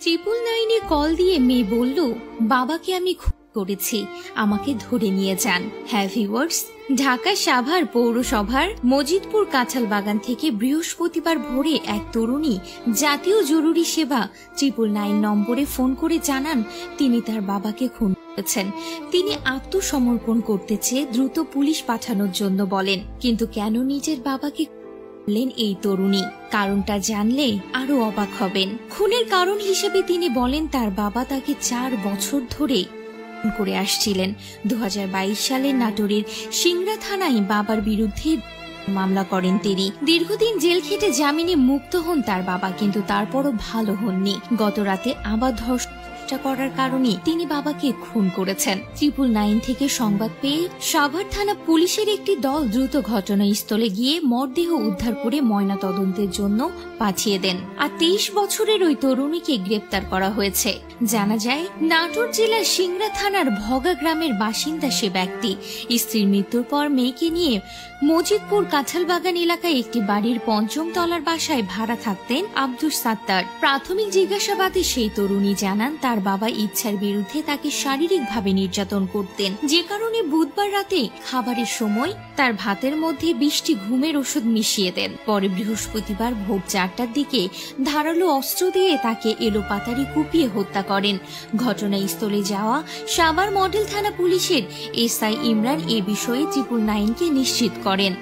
999-এ call দিয়ে মেয়ে বলল, বাবাকে আমি খুন করেছি, আমাকে ধরে নিয়ে যান। হ্যাঁ ভিউয়ার্স, ঢাকা সাভার পৌরসভার মজিদপুর কাঁঠাল বাগান থেকে বৃহস্পতিবার ভোরে এক তরুণী জাতীয় জরুরি সেবা 999 নম্বরে ফোন করে জানান তিনি তার বাবাকে খুন করেছেন। তিনি আত্মসমর্পণ করতে চেয়ে দ্রুত পুলিশ পাঠানোর জন্য বলেন, কিন্তু কেন নিজের বাবাকে এই তরুণী কারণটা জানলে আরো অবাক হবেন। খুনের কারণ হিসেবে তিনি বলেন তার বাবা তাকে 4 বছর ধরে করে আসছিলেন। 2022 সালে নাটোরের সিংড়া থানায় বাবার বিরুদ্ধে মামলা করেন তিনি। দীর্ঘদিন জেল খেটে জামিনে মুক্ত হন তার বাবা, কিন্তু তারপরও ভালো হননি। গত রাতে আবার ধর্ষণ করার কারণে তিনি বাবাকে খুন করেছেন। 999 থেকে সংবাদ পেয়ে সাভার থানা পুলিশের একটি দল দ্রুত ঘটনাস্থলে গিয়ে মরদেহ উদ্ধার করে ময়না তদন্তের জন্য পাঠিয়ে দেন। আর 23 বছরের ওই তরুণীকে গ্রেপ্তার করা হয়েছে। জানা যায় নাটোর জেলার সিংড়া থানার ভগা গ্রামের বাসিন্দা সে ব্যক্তি। স্ত্রীর মৃত্যুর পর মেয়েকে নিয়ে মজিদপুর কাঁঠালবাগান এলাকায় একটি বাড়ির 5ম তলার বাসায় ভাড়া থাকতেন আব্দুস সাত্তার। প্রাথমিক জিজ্ঞাসাবাদে সেই তরুণী জানান তার বাবা ইচ্ছার বিরুদ্ধে তাকে শারীরিকভাবে নির্যাতন করতেন, যে কারণে বুধবার রাতে খাবারের সময় তার ভাতের মধ্যে 20টি ঘুমের ওষুধ মিশিয়ে দেন। পরে বৃহস্পতিবার ভোর 4টার দিকে ধারালো অস্ত্র দিয়ে তাকে এলোপাতাড়ি কুপিয়ে হত্যা করেন। ঘটনাস্থলে যাওয়া সাভার মডেল থানা পুলিশের এসআই ইমরান এ বিষয়ে 999-কে নিশ্চিত করেন।